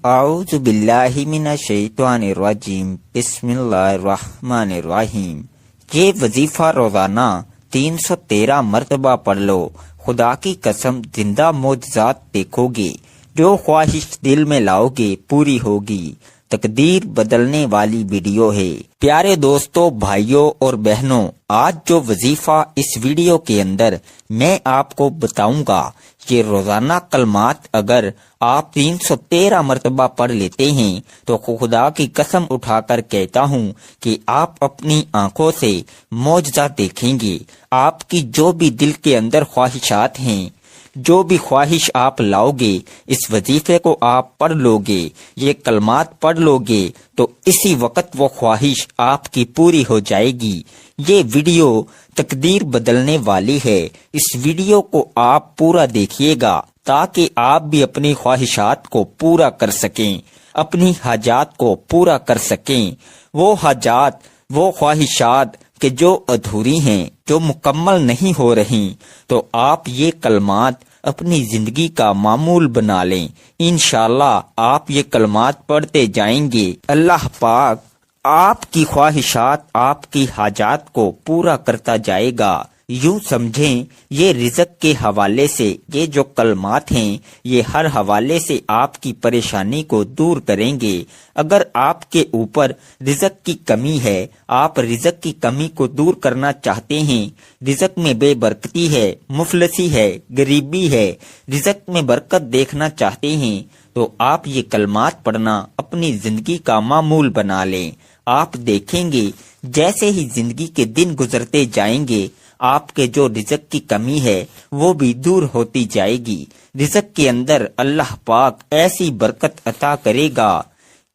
اعوذ باللہ من الشیطان الرجیم بسم اللہ الرحمن الرحیم۔ یہ وظیفہ روزانہ 313 مرتبہ پڑھ لو، خدا کی قسم زندہ معجزات دیکھو گے، جو خواہش دل میں لاؤ گے پوری ہوگی۔ تقدیر بدلنے والی ویڈیو ہے۔ پیارے دوستو، بھائیوں اور بہنوں، آج جو وظیفہ اس ویڈیو کے اندر میں آپ کو بتاؤں گا، یہ روزانہ کلمات اگر آپ 313 مرتبہ پڑھ لیتے ہیں تو خدا کی قسم اٹھا کر کہتا ہوں کہ آپ اپنی آنکھوں سے معجزہ دیکھیں گے۔ آپ کی جو بھی دل کے اندر خواہشات ہیں، جو بھی خواہش آپ لاؤ گے، اس وظیفے کو آپ پڑھ لو گے، یہ کلمات پڑھ لو گے تو اسی وقت وہ خواہش آپ کی پوری ہو جائے گی۔ یہ ویڈیو تقدیر بدلنے والی ہے۔ اس ویڈیو کو آپ پورا دیکھیے گا تاکہ آپ بھی اپنی خواہشات کو پورا کر سکیں، اپنی حاجات کو پورا کر سکیں۔ وہ حاجات، وہ خواہشات کہ جو ادھوری ہیں، جو مکمل نہیں ہو رہی، تو آپ یہ کلمات اپنی زندگی کا معمول بنا لیں۔ انشاءاللہ آپ یہ کلمات پڑھتے جائیں گے، اللہ پاک آپ کی خواہشات، آپ کی حاجات کو پورا کرتا جائے گا۔ یوں سمجھیں، یہ رزق کے حوالے سے یہ جو کلمات ہیں، یہ ہر حوالے سے آپ کی پریشانی کو دور کریں گے۔ اگر آپ کے اوپر رزق کی کمی ہے، آپ رزق کی کمی کو دور کرنا چاہتے ہیں، رزق میں بے برکتی ہے، مفلسی ہے، غریبی ہے، رزق میں برکت دیکھنا چاہتے ہیں، تو آپ یہ کلمات پڑھنا اپنی زندگی کا معمول بنا لیں۔ آپ دیکھیں گے جیسے ہی زندگی کے دن گزرتے جائیں گے، آپ کے جو رزق کی کمی ہے وہ بھی دور ہوتی جائے گی۔ رزق کے اندر اللہ پاک ایسی برکت عطا کرے گا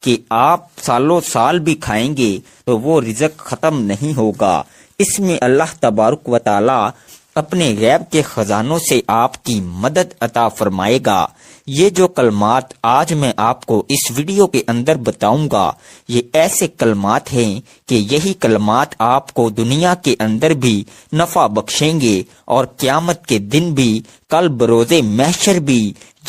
کہ آپ سالوں سال بھی کھائیں گے تو وہ رزق ختم نہیں ہوگا۔ اس میں اللہ تبارک و تعالی اپنے غیب کے خزانوں سے آپ کی مدد عطا فرمائے گا۔ یہ جو کلمات آج میں آپ کو اس ویڈیو کے اندر بتاؤں گا، یہ ایسے کلمات ہیں کہ یہی کلمات آپ کو دنیا کے اندر بھی نفع بخشیں گے اور قیامت کے دن بھی، کل بروز محشر بھی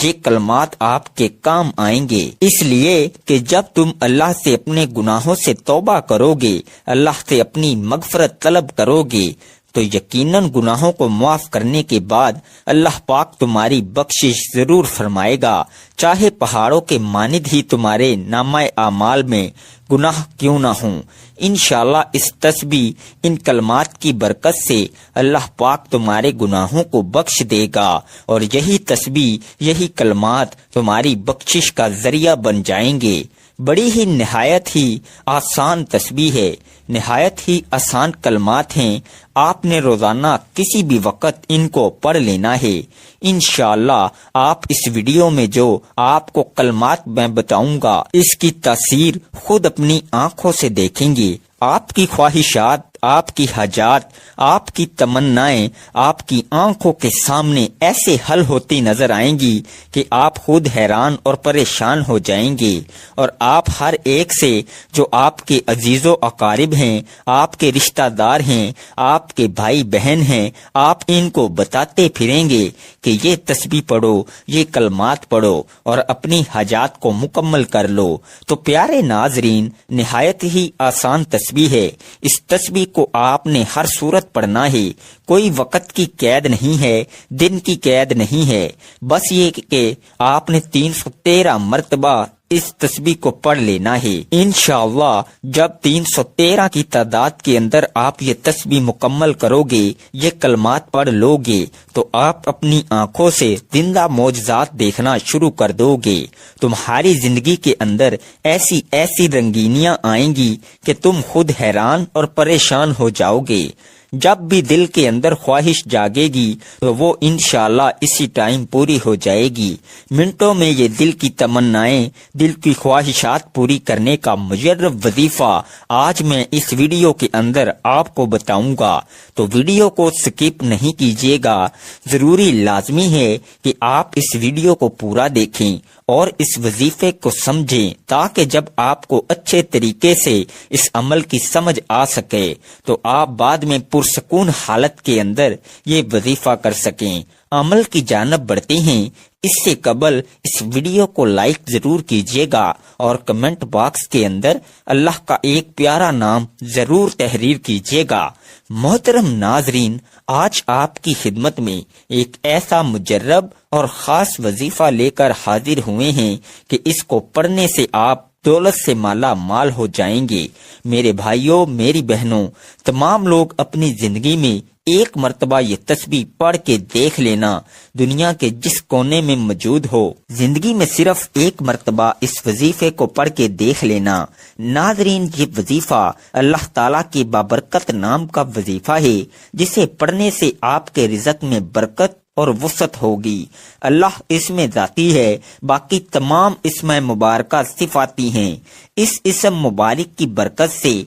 یہ کلمات آپ کے کام آئیں گے۔ اس لیے کہ جب تم اللہ سے اپنے گناہوں سے توبہ کرو گے، اللہ سے اپنی مغفرت طلب کرو گے، تو یقیناً گناہوں کو معاف کرنے کے بعد اللہ پاک تمہاری بخشش ضرور فرمائے گا، چاہے پہاڑوں کے مانند ہی تمہارے نامہ اعمال میں گناہ کیوں نہ ہوں۔ انشاءاللہ اس تسبیح، ان کلمات کی برکت سے اللہ پاک تمہارے گناہوں کو بخش دے گا، اور یہی تسبیح، یہی کلمات تمہاری بخشش کا ذریعہ بن جائیں گے۔ بڑی ہی نہایت ہی آسان تسبیح ہے، نہایت ہی آسان کلمات ہیں۔ آپ نے روزانہ کسی بھی وقت ان کو پڑھ لینا ہے۔ انشاءاللہ آپ اس ویڈیو میں جو آپ کو کلمات میں بتاؤں گا، اس کی تاثیر خود اپنی آنکھوں سے دیکھیں گے۔ آپ کی خواہشات، آپ کی حاجات، آپ کی تمنائیں آپ کی آنکھوں کے سامنے ایسے حل ہوتی نظر آئیں گی کہ آپ خود حیران اور پریشان ہو جائیں گے، اور آپ ہر ایک سے، جو آپ کے عزیز و اقارب ہیں، آپ کے رشتہ دار ہیں، آپ کے بھائی بہن ہیں، آپ ان کو بتاتے پھریں گے کہ یہ تسبیح پڑھو، یہ کلمات پڑھو اور اپنی حاجات کو مکمل کر لو۔ تو پیارے ناظرین، نہایت ہی آسان تسبیح ہے۔ اس تسبیح کو آپ نے ہر صورت پڑھنا ہے، کوئی وقت کی قید نہیں ہے، دن کی قید نہیں ہے، بس یہ کہ آپ نے 313 مرتبہ اس تسبیح کو پڑھ لینا ہے۔ انشاءاللہ جب 313 کی تعداد کے اندر آپ یہ تسبیح مکمل کرو گے، یہ کلمات پڑھ لو گے، تو آپ اپنی آنکھوں سے زندہ معجزات دیکھنا شروع کر دو گے۔ تمہاری زندگی کے اندر ایسی ایسی رنگینیاں آئیں گی کہ تم خود حیران اور پریشان ہو جاؤ گے۔ جب بھی دل کے اندر خواہش جاگے گی تو وہ انشاءاللہ اسی ٹائم پوری ہو جائے گی۔ منٹوں میں یہ دل کی تمنائیں، دل کی خواہشات پوری کرنے کا مجرب وظیفہ آج میں اس ویڈیو کے اندر آپ کو بتاؤں گا، تو ویڈیو کو سکپ نہیں کیجیے گا۔ ضروری لازمی ہے کہ آپ اس ویڈیو کو پورا دیکھیں اور اس وظیفے کو سمجھیں تاکہ جب آپ کو اچھے طریقے سے اس عمل کی سمجھ آ سکے تو آپ بعد میں پرسکون حالت کے اندر یہ وظیفہ کر سکیں۔ عمل کی جانب بڑھتے ہیں، اس سے قبل اس ویڈیو کو لائک ضرور کیجیے گا اور کمنٹ باکس کے اندر اللہ کا ایک پیارا نام ضرور تحریر کیجیے گا۔ محترم ناظرین، آج آپ کی خدمت میں ایک ایسا مجرب اور خاص وظیفہ لے کر حاضر ہوئے ہیں کہ اس کو پڑھنے سے آپ دولت سے مالا مال ہو جائیں گے۔ میرے بھائیوں، میری بہنوں، تمام لوگ اپنی زندگی میں ایک مرتبہ یہ تسبیح پڑھ کے دیکھ لینا، دنیا کے جس کونے میں موجود ہو، زندگی میں صرف ایک مرتبہ اس وظیفے کو پڑھ کے دیکھ لینا۔ ناظرین، یہ وظیفہ اللہ تعالیٰ کے بابرکت نام کا وظیفہ ہے، جسے پڑھنے سے آپ کے رزق میں برکت اور وسعت ہوگی۔ اللہ اس میں ذاتی ہے، باقی تمام اسم مبارکہ صفاتی ہیں۔ اس اسم مبارک کی برکت سے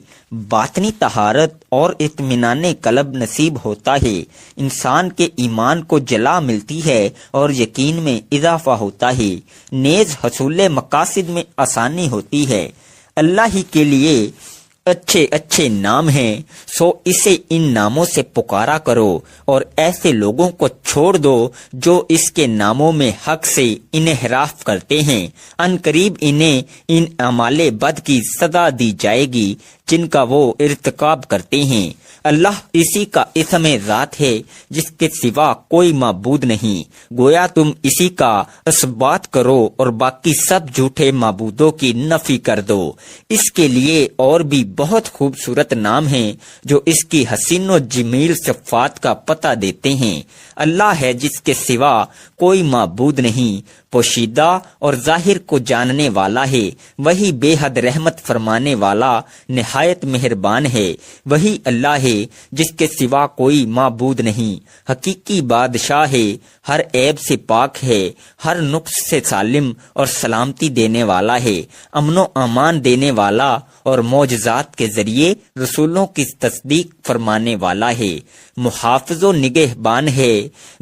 باطنی طہارت اور اطمینان قلب نصیب ہوتا ہے، انسان کے ایمان کو جلا ملتی ہے اور یقین میں اضافہ ہوتا ہے، نیز حصول مقاصد میں آسانی ہوتی ہے۔ اللہ ہی کے لیے اچھے اچھے نام ہیں، سو اسے ان ناموں سے پکارا کرو اور ایسے لوگوں کو چھوڑ دو جو اس کے ناموں میں حق سے انحراف کرتے ہیں۔ ان قریب انہیں ان اعمال بد کی سزا دی جائے گی جن کا وہ ارتکاب کرتے ہیں۔ اللہ اسی کا اسم ذات ہے جس کے سوا کوئی معبود نہیں، گویا تم اسی کا اثبات کرو اور باقی سب جھوٹے معبودوں کی نفی کر دو۔ اس کے لیے اور بھی بہت خوبصورت نام ہیں جو اس کی حسین و جمیل صفات کا پتہ دیتے ہیں۔ اللہ ہے جس کے سوا کوئی معبود نہیں، پوشیدہ اور ظاہر کو جاننے والا ہے، وہی بے حد رحمت فرمانے والا نہایت مہربان ہے۔ وہی اللہ ہے جس کے سوا کوئی معبود نہیں، حقیقی بادشاہ ہے، ہر عیب سے پاک ہے، ہر نقص سے سالم اور سلامتی دینے والا ہے، امن و امان دینے والا اور معجزات کے ذریعے رسولوں کی تصدیق فرمانے والا ہے، محافظ و نگہبان ہے،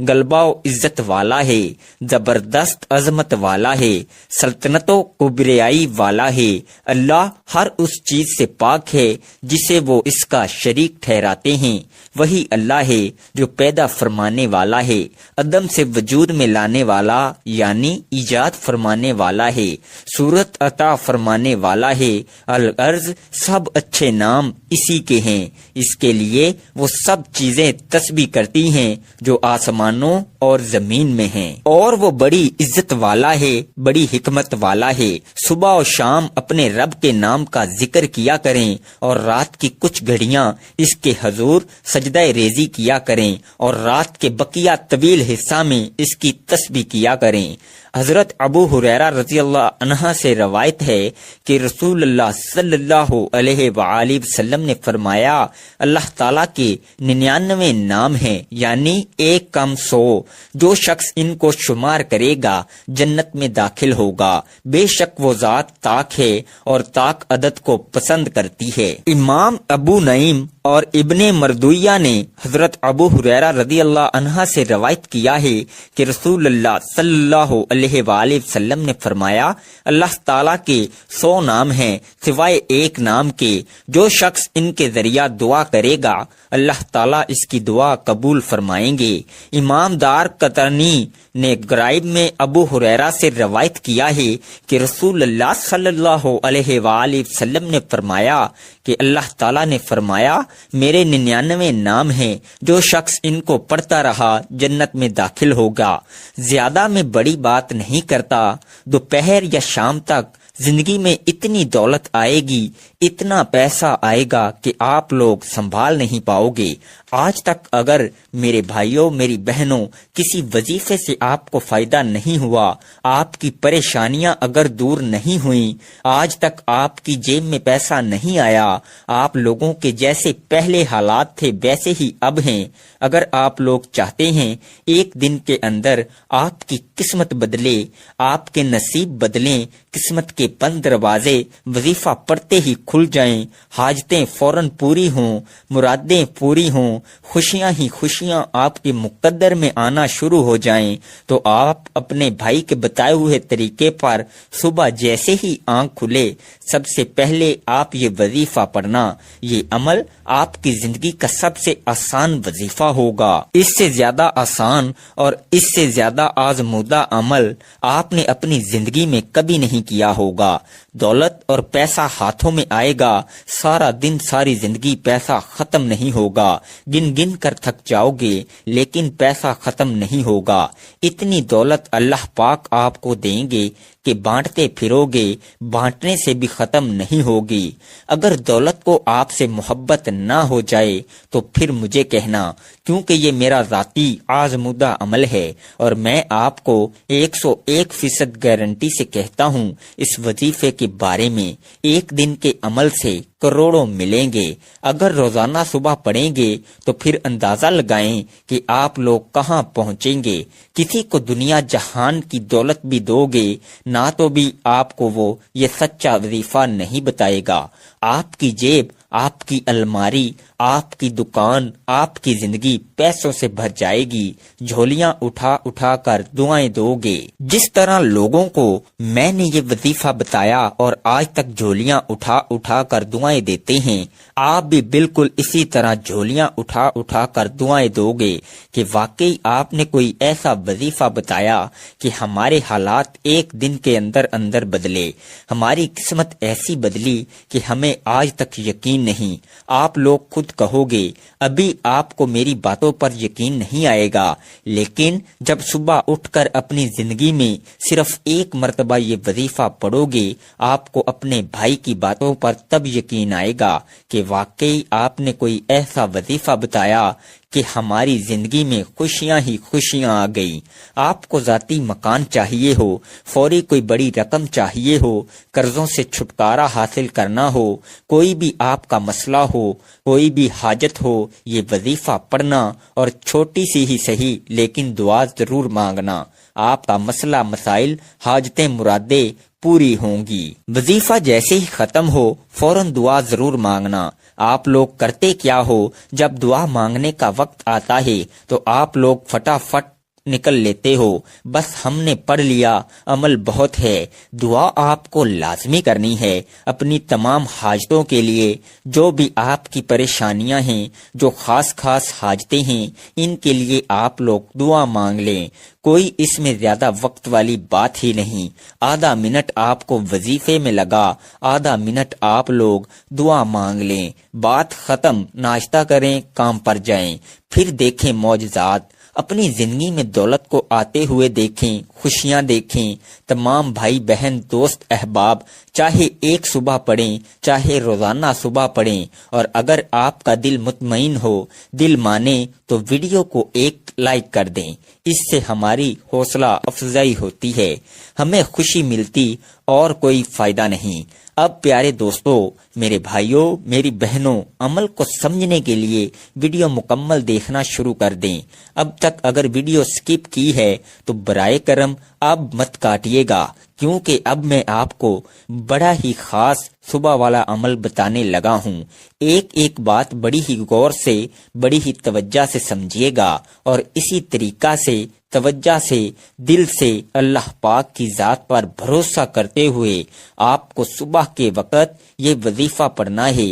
غلبہ و عزت والا ہے، زبردست عظمت والا ہے، سلطنت و کبریائی والا ہے۔ اللہ ہر اس چیز سے پاک ہے جسے وہ اس کا شریک ٹھہراتے ہیں۔ وہی اللہ ہے جو پیدا فرمانے والا ہے، عدم سے وجود میں لانے والا یعنی ایجاد فرمانے والا ہے، صورت عطا فرمانے والا ہے۔ الغرض سب اچھے نام اسی کے ہیں، اس کے لیے وہ سب چیزیں تسبیح کرتی ہیں جو آسمانوں اور زمین میں ہیں، اور وہ بڑی عزت والا ہے، بڑی حکمت والا ہے۔ صبح و شام اپنے رب کے نام کا ذکر کیا کریں اور رات کی کچھ گھڑیاں اس کے حضور سجدہ ریزی کیا کریں اور رات کے بقیہ طویل حصہ میں اس کی تسبیح کیا کریں۔ حضرت ابو ہریرہ رضی اللہ عنہ سے روایت ہے کہ رسول اللہ صلی اللہ علیہ وآلہ وسلم نے فرمایا، اللہ تعالیٰ کے 99 نام ہیں، یعنی 1 کم 100، جو شخص ان کو شمار کرے گا جنت میں داخل ہوگا۔ بے شک وہ ذات طاق ہے اور طاق عدد کو پسند کرتی ہے۔ امام ابو نعیم اور ابن مردویہ نے حضرت ابو ہریرہ رضی اللہ عنہ سے روایت کیا ہے کہ رسول اللہ صلی اللہ علیہ وآلہ وسلم نے فرمایا، اللہ تعالیٰ کے 100 نام ہیں سوائے 1 نام کے، جو شخص ان کے ذریعہ دعا کرے گا اللہ تعالیٰ اس کی دعا قبول فرمائیں گے۔ امام دار قطنی نے غرائب میں ابو ہریرہ سے روایت کیا ہے کہ رسول اللہ صلی اللہ علیہ وآلہ وسلم نے فرمایا کہ اللہ تعالیٰ نے فرمایا، میرے 99 نام ہیں، جو شخص ان کو پڑھتا رہا جنت میں داخل ہوگا۔ زیادہ میں بڑی بات نہیں کرتا، دوپہر یا شام تک زندگی میں اتنی دولت آئے گی، اتنا پیسہ آئے گا کہ آپ لوگ سنبھال نہیں پاؤ گے۔ آج تک اگر میرے بھائیوں، میری بہنوں، کسی وظیفے سے آپ کو فائدہ نہیں ہوا، آپ کی پریشانیاں اگر دور نہیں ہوئیں، آج تک آپ کی جیب میں پیسہ نہیں آیا، آپ لوگوں کے جیسے پہلے حالات تھے ویسے ہی اب ہیں، اگر آپ لوگ چاہتے ہیں ایک دن کے اندر آپ کی قسمت بدلے، آپ کے نصیب بدلیں، قسمت کے کے بند دروازے وظیفہ پڑھتے ہی کھل جائیں، حاجتیں فوراً پوری ہوں، مرادیں پوری ہوں، خوشیاں ہی خوشیاں آپ کے مقدر میں آنا شروع ہو جائیں، تو آپ اپنے بھائی کے بتائے ہوئے طریقے پر صبح جیسے ہی آنکھ کھلے سب سے پہلے آپ یہ وظیفہ پڑھنا، یہ عمل آپ کی زندگی کا سب سے آسان وظیفہ ہوگا۔ اس سے زیادہ آسان اور اس سے زیادہ آزمودہ عمل آپ نے اپنی زندگی میں کبھی نہیں کیا ہوگا۔ دولت اور پیسہ ہاتھوں میں آئے گا، سارا دن ساری زندگی پیسہ ختم نہیں ہوگا، گن گن کر تھک جاؤ گے لیکن پیسہ ختم نہیں ہوگا۔ اتنی دولت اللہ پاک آپ کو دیں گے کہ بانٹتے پھرو گے، بانٹنے سے بھی ختم نہیں ہوگی۔ اگر دولت کو آپ سے محبت نہ ہو جائے تو پھر مجھے کہنا، کیونکہ یہ میرا ذاتی آزمودہ عمل ہے اور میں آپ کو 101% گارنٹی سے کہتا ہوں اس وظیفے کے بارے میں، ایک دن کے عمل سے کروڑوں ملیں گے۔ اگر روزانہ صبح پڑھیں گے تو پھر اندازہ لگائیں کہ آپ لوگ کہاں پہنچیں گے۔ کسی کو دنیا جہان کی دولت بھی دو گے نہ تو بھی آپ کو وہ یہ سچا وظیفہ نہیں بتائے گا۔ آپ کی جیب، آپ کی الماری، آپ کی دکان، آپ کی زندگی پیسوں سے بھر جائے گی، جھولیاں اٹھا اٹھا کر دعائیں دو گے۔ جس طرح لوگوں کو میں نے یہ وظیفہ بتایا اور آج تک جھولیاں اٹھا اٹھا کر دعائیں دیتے ہیں، آپ بھی بالکل اسی طرح جھولیاں اٹھا اٹھا کر دعائیں دو گے کہ واقعی آپ نے کوئی ایسا وظیفہ بتایا کہ ہمارے حالات ایک دن کے اندر اندر بدلے، ہماری قسمت ایسی بدلی کہ ہمیں آج تک یقین نہیں۔ آپ لوگ خود کہو گے ابھی آپ کو میری باتوں پر یقین نہیں آئے گا، لیکن جب صبح اٹھ کر اپنی زندگی میں صرف ایک مرتبہ یہ وظیفہ پڑھو گے، آپ کو اپنے بھائی کی باتوں پر تب یقین آئے گا کہ واقعی آپ نے کوئی ایسا وظیفہ بتایا کہ ہماری زندگی میں خوشیاں ہی خوشیاں آ گئی۔ آپ کو ذاتی مکان چاہیے ہو، فوری کوئی بڑی رقم چاہیے ہو، قرضوں سے چھٹکارا حاصل کرنا ہو، کوئی بھی آپ کا مسئلہ ہو، کوئی بھی حاجت ہو، یہ وظیفہ پڑھنا اور چھوٹی سی ہی صحیح لیکن دعا ضرور مانگنا، آپ کا مسئلہ مسائل حاجتیں مرادیں پوری ہوں گی۔ وظیفہ جیسے ہی ختم ہو فوراً دعا ضرور مانگنا۔ آپ لوگ کرتے کیا ہو، جب دعا مانگنے کا وقت آتا ہے تو آپ لوگ فٹافٹ نکل لیتے ہو، بس ہم نے پڑھ لیا، عمل بہت ہے۔ دعا آپ کو لازمی کرنی ہے اپنی تمام حاجتوں کے لیے، جو بھی آپ کی پریشانیاں ہیں، جو خاص خاص حاجتیں ہیں، ان کے لیے آپ لوگ دعا مانگ لیں۔ کوئی اس میں زیادہ وقت والی بات ہی نہیں، آدھا منٹ آپ کو وظیفے میں لگا، آدھا منٹ آپ لوگ دعا مانگ لیں، بات ختم، ناشتہ کریں، کام پر جائیں، پھر دیکھیں معجزات۔ اپنی زندگی میں دولت کو آتے ہوئے دیکھیں، خوشیاں دیکھیں۔ تمام بھائی بہن دوست احباب چاہے ایک صبح پڑھیں چاہے روزانہ صبح پڑھیں، اور اگر آپ کا دل مطمئن ہو، دل مانے تو ویڈیو کو ایک لائک کر دیں، اس سے ہماری حوصلہ افزائی ہوتی ہے، ہمیں خوشی ملتی اور کوئی فائدہ نہیں۔ اب پیارے دوستو، میرے بھائیوں، میری بہنوں، عمل کو سمجھنے کے لیے ویڈیو مکمل دیکھنا شروع کر دیں۔ اب تک اگر ویڈیو سکپ کی ہے تو برائے کرم اب مت کاٹیے گا، کیونکہ اب میں آپ کو بڑا ہی خاص صبح والا عمل بتانے لگا ہوں۔ ایک ایک بات بڑی ہی غور سے، بڑی ہی توجہ سے سمجھیے گا، اور اسی طریقہ سے توجہ سے، دل سے اللہ پاک کی ذات پر بھروسہ کرتے ہوئے آپ کو صبح کے وقت یہ وظیفہ پڑھنا ہے۔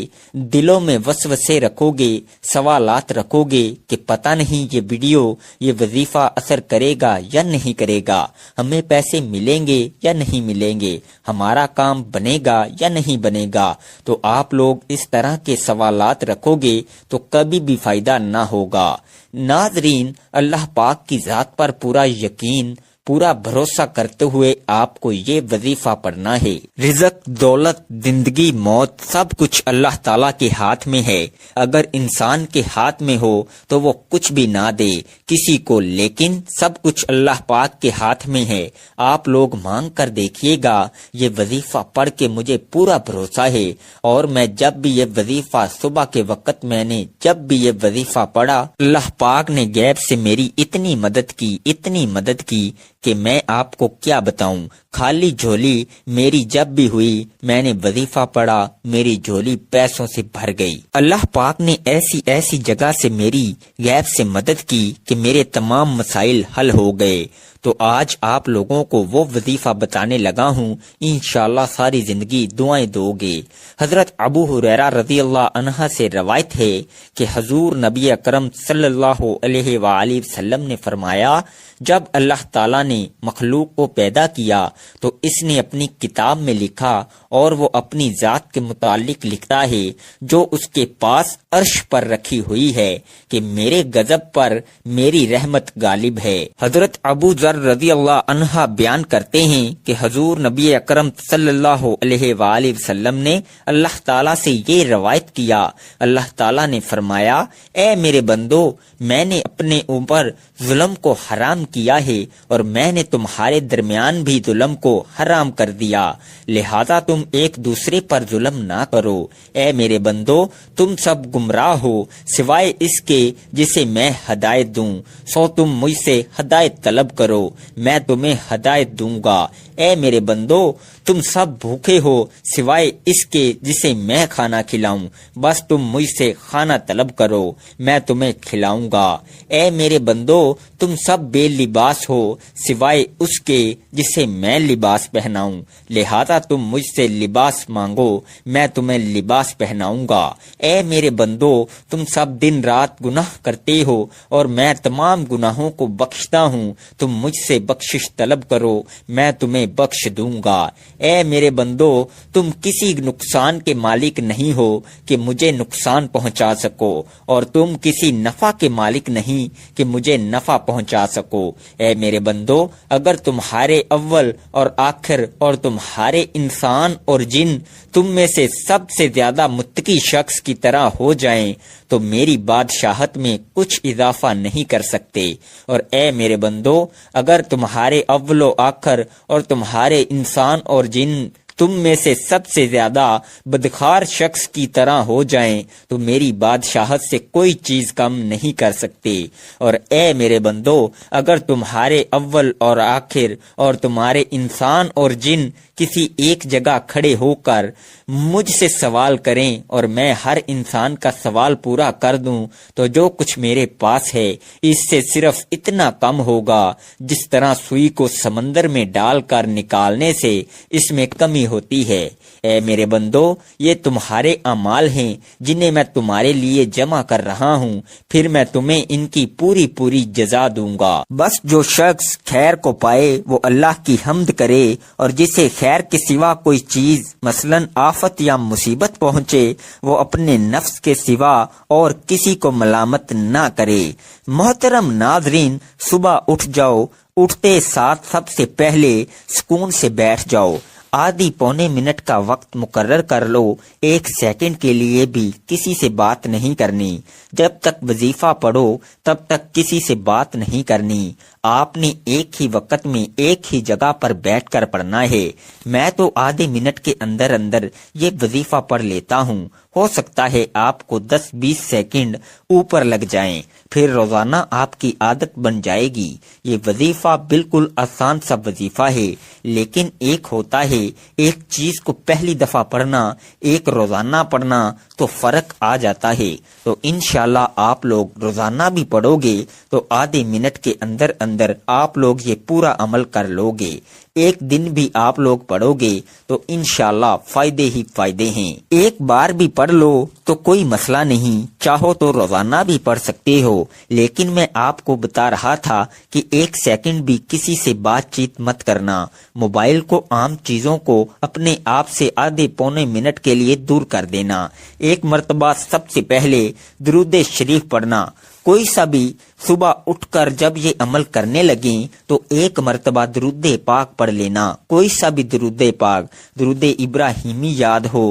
دلوں میں وسوسے رکھو گے، سوالات رکھو گے کہ پتہ نہیں یہ ویڈیو، یہ وظیفہ اثر کرے گا یا نہیں کرے گا، ہمیں پیسے ملیں گے یا نہیں ملیں گے، ہمارا کام بنے گا یا نہیں بنے گا، تو آپ لوگ اس طرح کے سوالات رکھو گے تو کبھی بھی فائدہ نہ ہوگا۔ ناظرین، اللہ پاک کی ذات پر پورا یقین، پورا بھروسہ کرتے ہوئے آپ کو یہ وظیفہ پڑھنا ہے۔ رزق، دولت، زندگی، موت، سب کچھ اللہ تعالیٰ کے ہاتھ میں ہے۔ اگر انسان کے ہاتھ میں ہو تو وہ کچھ بھی نہ دے کسی کو، لیکن سب کچھ اللہ پاک کے ہاتھ میں ہے۔ آپ لوگ مانگ کر دیکھیے گا، یہ وظیفہ پڑھ کے مجھے پورا بھروسہ ہے، اور میں جب بھی یہ وظیفہ صبح کے وقت میں نے جب بھی یہ وظیفہ پڑھا، اللہ پاک نے غیب سے میری اتنی مدد کی کہ میں آپ کو کیا بتاؤں۔ خالی جھولی میری جب بھی ہوئی میں نے وظیفہ پڑھا، میری جھولی پیسوں سے بھر گئی۔ اللہ پاک نے ایسی ایسی جگہ سے میری غیب سے مدد کی کہ میرے تمام مسائل حل ہو گئے۔ تو آج آپ لوگوں کو وہ وظیفہ بتانے لگا ہوں، انشاءاللہ ساری زندگی دعائیں دو گے۔ حضرت ابو ہریرہ رضی اللہ عنہ سے روایت ہے کہ حضور نبی اکرم صلی اللہ علیہ وآلہ وسلم نے فرمایا، جب اللہ تعالیٰ نے مخلوق کو پیدا کیا تو اس نے اپنی کتاب میں لکھا، اور وہ اپنی ذات کے متعلق لکھتا ہے جو اس کے پاس عرش پر رکھی ہوئی ہے کہ میرے غضب پر میری رحمت غالب ہے۔ حضرت ابو ذر رضی اللہ عنہ بیان کرتے ہیں کہ حضور نبی اکرم صلی اللہ علیہ وآلہ وسلم نے اللہ تعالیٰ سے یہ روایت کیا، اللہ تعالیٰ نے فرمایا، اے میرے بندو، میں نے اپنے اوپر ظلم کو حرام کیا ہے اور میں نے تمہارے درمیان بھی ظلم کو حرام کر دیا، لہذا تم ایک دوسرے پر ظلم نہ کرو۔ اے میرے بندو، تم سب گمراہ ہو سوائے اس کے جسے میں ہدایت دوں، سو تم مجھ سے ہدایت طلب کرو، میں تمہیں ہدایت دوں گا۔ اے میرے بندو، تم سب بھوکے ہو سوائے اس کے جسے میں کھانا کھلاؤں، بس تم مجھ سے کھانا طلب کرو، میں تمہیں کھلاؤں گا۔ اے میرے بندو، تم سب بے لباس ہو سوائے اس کے جسے میں لباس پہناؤں، لہذا تم مجھ سے لباس مانگو، میں تمہیں لباس پہناؤں گا۔ اے میرے بندو، تم سب دن رات گناہ کرتے ہو اور میں تمام گناہوں کو بخشتا ہوں، تم مجھ سے بخشش طلب کرو، میں تمہیں بخش دوں گا۔ اے میرے بندو، تم کسی نقصان کے مالک نہیں ہو کہ مجھے نقصان پہنچا سکو، اور تم کسی نفع کے مالک نہیں کہ مجھے نفع پہنچا سکو۔ اے میرے بندو، اگر تمہارے اول اور آخر اور تمہارے انسان اور جن تم میں سے سب سے زیادہ متقی شخص کی طرح ہو جائیں تو میری بادشاہت میں کچھ اضافہ نہیں کر سکتے، اور اے میرے بندو، اگر تمہارے اول و آخر اور تمہارے انسان اور جن تم میں سے سب سے زیادہ بدکار شخص کی طرح ہو جائیں تو میری بادشاہت سے کوئی چیز کم نہیں کر سکتے، اور اے میرے بندو، اگر تمہارے اول اور آخر اور تمہارے انسان اور جن کسی ایک جگہ کھڑے ہو کر مجھ سے سوال کریں اور میں ہر انسان کا سوال پورا کر دوں تو جو کچھ میرے پاس ہے اس سے صرف اتنا کم ہوگا جس طرح سوئی کو سمندر میں ڈال کر نکالنے سے اس میں کمی ہوتی ہے۔ اے میرے بندو، یہ تمہارے اعمال ہیں جنہیں میں تمہارے لیے جمع کر رہا ہوں، پھر میں تمہیں ان کی پوری پوری جزا دوں گا۔ بس جو شخص خیر کو پائے وہ اللہ کی حمد کرے، اور جسے خیر کے سوا کوئی چیز مثلاً آفت یا مصیبت پہنچے وہ اپنے نفس کے سوا اور کسی کو ملامت نہ کرے۔ محترم ناظرین، صبح اٹھ جاؤ، اٹھتے ساتھ سب سے پہلے سکون سے بیٹھ جاؤ، آدھی پونے منٹ کا وقت مقرر کر لو، 1 سیکنڈ کے لیے بھی کسی سے بات نہیں کرنی، جب تک وظیفہ پڑھو تب تک کسی سے بات نہیں کرنی، آپ نے ایک ہی وقت میں ایک ہی جگہ پر بیٹھ کر پڑھنا ہے۔ میں تو آدھے منٹ کے اندر اندر یہ وظیفہ پڑھ لیتا ہوں، ہو سکتا ہے آپ کو 10-20 سیکنڈ اوپر لگ جائیں، پھر روزانہ آپ کی عادت بن جائے گی۔ یہ وظیفہ بالکل آسان سا وظیفہ ہے، لیکن ایک ہوتا ہے ایک چیز کو پہلی دفعہ پڑھنا، ایک روزانہ پڑھنا، تو فرق آ جاتا ہے۔ تو انشاءاللہ آپ لوگ روزانہ بھی پڑھو گے تو آدھے منٹ کے اندر اندر آپ لوگ یہ پورا عمل کر لو گے۔ ایک دن بھی آپ لوگ پڑھو گے تو انشاءاللہ فائدے ہی فائدے ہیں۔ ایک بار بھی پڑھ لو تو کوئی مسئلہ نہیں، چاہو تو روزانہ بھی پڑھ سکتے ہو، لیکن میں آپ کو بتا رہا تھا کہ 1 سیکنڈ بھی کسی سے بات چیت مت کرنا، موبائل کو، عام چیزوں کو اپنے آپ سے آدھے پونے منٹ کے لیے دور کر دینا۔ ایک مرتبہ سب سے پہلے درود شریف پڑھنا، کوئی سا بھی صبح اٹھ کر جب یہ عمل کرنے لگیں تو 1 مرتبہ درود پاک پڑھ لینا، کوئی سا بھی درود پاک، درود ابراہیمی یاد ہو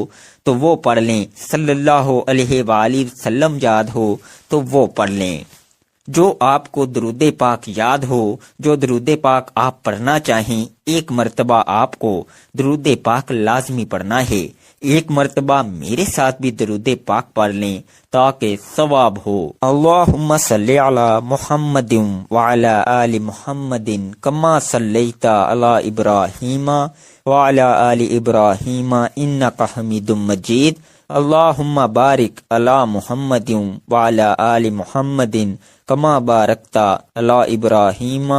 تو وہ پڑھ لیں، صلی اللہ علیہ وآلہ وسلم یاد ہو تو وہ پڑھ لیں۔ جو آپ کو درود پاک یاد ہو، جو درود پاک آپ پڑھنا چاہیں، 1 مرتبہ آپ کو درود پاک لازمی پڑھنا ہے۔ ایک مرتبہ میرے ساتھ بھی درود پاک پڑھ لیں تاکہ ثواب ہو۔ اللہم صلی علی محمد وعلی آل محمد کما صلیت علی ابراہیم وعلی آل ابراہیم انک حمید مجید۔ اللہم بارک علی محمد وعلی آل محمد کما بارکت علی ابراہیم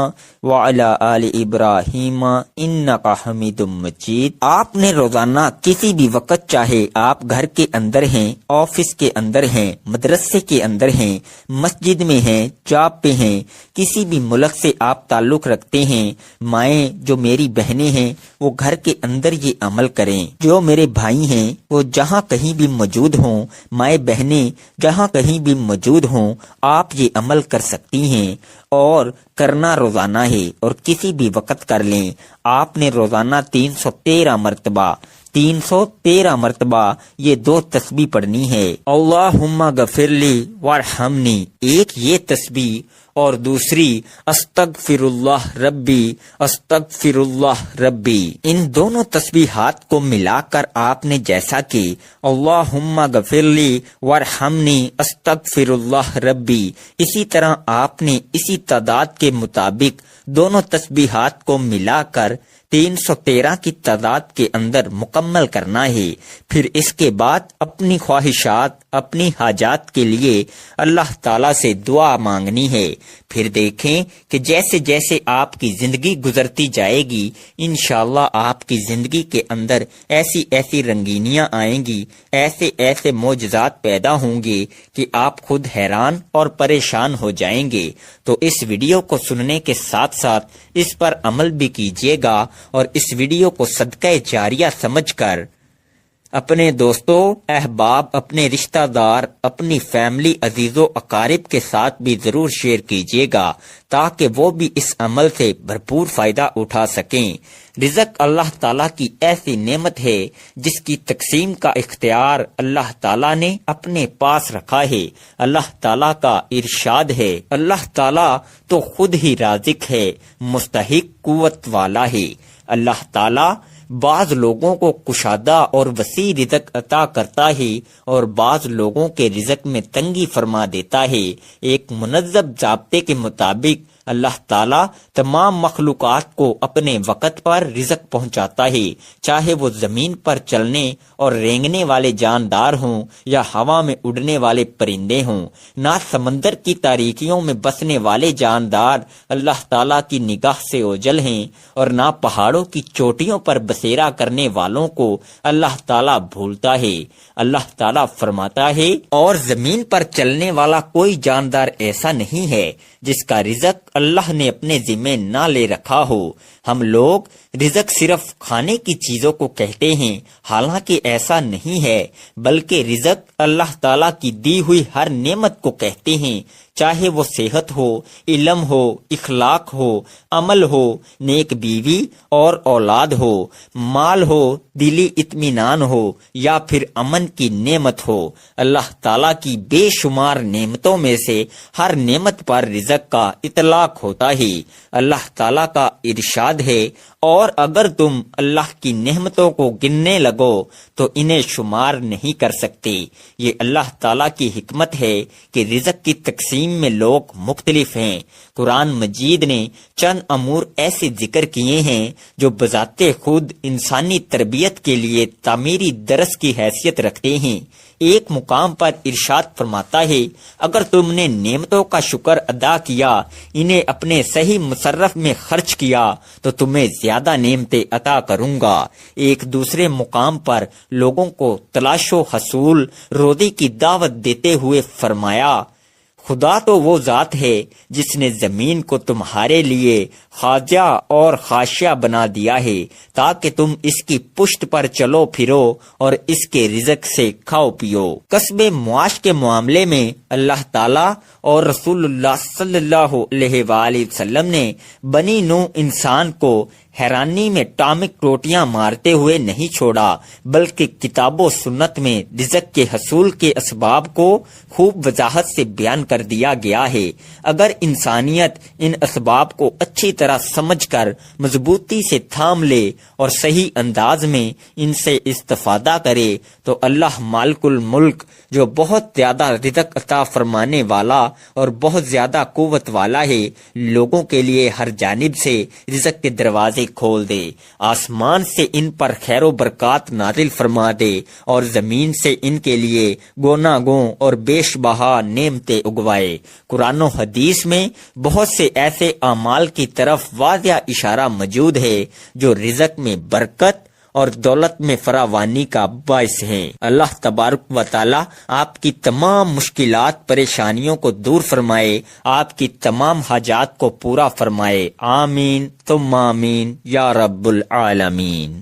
وعلی آل ابراہیم انک حمید مجید۔ آپ نے روزانہ کسی بھی وقت، چاہے آپ گھر کے اندر ہیں، آفس کے اندر ہیں، مدرسے کے اندر ہیں، مسجد میں ہیں، جاب پہ ہیں، کسی بھی ملک سے آپ تعلق رکھتے ہیں، مائیں جو میری بہنیں ہیں وہ گھر کے اندر یہ عمل کریں۔ جو میرے بھائی ہیں وہ جہاں کہیں بھی موجود ہوں، مائیں بہنیں جہاں کہیں بھی موجود ہوں، آپ یہ عمل کر سکتی ہیں اور کرنا روزانہ ہے، اور کسی بھی وقت کر لیں۔ آپ نے روزانہ 313 مرتبہ یہ 2 تسبیح پڑھنی ہے۔ اللہم غفر لی وارحمنی، ایک یہ تسبیح، اور دوسری استغفر اللہ ربی استغفر اللہ ربی۔ ان دونوں تسبیحات کو ملا کر آپ نے جیسا کہ اللہم غفر لی وارحمنی استغفر اللہ ربی، اسی طرح آپ نے اسی تعداد کے مطابق دونوں تسبیحات کو ملا کر 313 کی تعداد کے اندر مکمل کرنا ہے۔ پھر اس کے بعد اپنی خواہشات، اپنی حاجات کے لیے اللہ تعالیٰ سے دعا مانگنی ہے۔ پھر دیکھیں کہ جیسے جیسے آپ کی زندگی گزرتی جائے گی، انشاءاللہ آپ کی زندگی کے اندر ایسی ایسی رنگینیاں آئیں گی، ایسے ایسے معجزات پیدا ہوں گے کہ آپ خود حیران اور پریشان ہو جائیں گے۔ تو اس ویڈیو کو سننے کے ساتھ ساتھ اس پر عمل بھی کیجیے گا، اور اس ویڈیو کو صدقہ جاریہ سمجھ کر اپنے دوستوں، احباب، اپنے رشتہ دار، اپنی فیملی، عزیز و اقارب کے ساتھ بھی ضرور شیئر کیجیے گا تاکہ وہ بھی اس عمل سے بھرپور فائدہ اٹھا سکیں۔ رزق اللہ تعالیٰ کی ایسی نعمت ہے جس کی تقسیم کا اختیار اللہ تعالیٰ نے اپنے پاس رکھا ہے۔ اللہ تعالیٰ کا ارشاد ہے، اللہ تعالیٰ تو خود ہی رازق ہے، مستحق قوت والا ہے۔ اللہ تعالیٰ بعض لوگوں کو کشادہ اور وسیع رزق عطا کرتا ہے اور بعض لوگوں کے رزق میں تنگی فرما دیتا ہے۔ ایک منظم ضابطے کے مطابق اللہ تعالیٰ تمام مخلوقات کو اپنے وقت پر رزق پہنچاتا ہے، چاہے وہ زمین پر چلنے اور رینگنے والے جاندار ہوں یا ہوا میں اڑنے والے پرندے ہوں۔ نہ سمندر کی تاریکیوں میں بسنے والے جاندار اللہ تعالیٰ کی نگاہ سے اوجھل ہیں، اور نہ پہاڑوں کی چوٹیوں پر بسیرا کرنے والوں کو اللہ تعالیٰ بھولتا ہے۔ اللہ تعالیٰ فرماتا ہے، اور زمین پر چلنے والا کوئی جاندار ایسا نہیں ہے جس کا رزق اللہ نے اپنے ذمے نہ لے رکھا ہو۔ ہم لوگ رزق صرف کھانے کی چیزوں کو کہتے ہیں، حالانکہ ایسا نہیں ہے، بلکہ رزق اللہ تعالیٰ کی دی ہوئی ہر نعمت کو کہتے ہیں، چاہے وہ صحت ہو، علم ہو، اخلاق ہو، عمل ہو، نیک بیوی اور اولاد ہو، مال ہو، دلی اطمینان ہو، یا پھر امن کی نعمت ہو۔ اللہ تعالیٰ کی بے شمار نعمتوں میں سے ہر نعمت پر رزق کا اطلاق ہوتا ہے۔ اللہ تعالیٰ کا ارشاد ہے، اور اگر تم اللہ کی نعمتوں کو گننے لگو تو انہیں شمار نہیں کر سکتے۔ یہ اللہ تعالیٰ کی حکمت ہے کہ رزق کی تقسیم میں لوگ مختلف ہیں۔ قرآن مجید نے چند امور ایسے ذکر کیے ہیں جو بذات خود انسانی تربیت کے لیے تعمیری درس کی حیثیت رکھتے ہیں۔ ایک مقام پر ارشاد فرماتا ہے، اگر تم نے نعمتوں کا شکر ادا کیا، انہیں اپنے صحیح مصرف میں خرچ کیا تو تمہیں زیادہ نعمتیں عطا کروں گا۔ ایک دوسرے مقام پر لوگوں کو تلاش و حصول روزی کی دعوت دیتے ہوئے فرمایا، خدا تو وہ ذات ہے جس نے زمین کو تمہارے لیے خاجہ اور خاشیہ بنا دیا ہے تاکہ تم اس کی پشت پر چلو پھرو اور اس کے رزق سے کھاؤ پیو۔ کسب معاش کے معاملے میں اللہ تعالیٰ اور رسول اللہ صلی اللہ علیہ وآلہ وسلم نے بنی نوح انسان کو حیرانی میں ٹامک ٹوٹیاں مارتے ہوئے نہیں چھوڑا، بلکہ کتاب و سنت میں رزق کے حصول کے اسباب کو خوب وضاحت سے بیان کر دیا گیا ہے۔ اگر انسانیت ان اسباب کو اچھی طرح سمجھ کر مضبوطی سے تھام لے اور صحیح انداز میں ان سے استفادہ کرے تو اللہ مالک الملک جو بہت زیادہ رزق عطا فرمانے والا اور بہت زیادہ قوت والا ہے، لوگوں کے لیے ہر جانب سے رزق کے دروازے کھول دے، آسمان سے ان پر خیر و برکات نازل فرما دے اور زمین سے ان کے لیے گوناگوں اور بیش بہا نعمتیں اگوائے۔ قرآن و حدیث میں بہت سے ایسے اعمال کی طرف واضح اشارہ موجود ہے جو رزق میں برکت اور دولت میں فراوانی کا باعث ہیں۔ اللہ تبارک و تعالی آپ کی تمام مشکلات پریشانیوں کو دور فرمائے، آپ کی تمام حاجات کو پورا فرمائے، آمین ثم آمین یا رب العالمین۔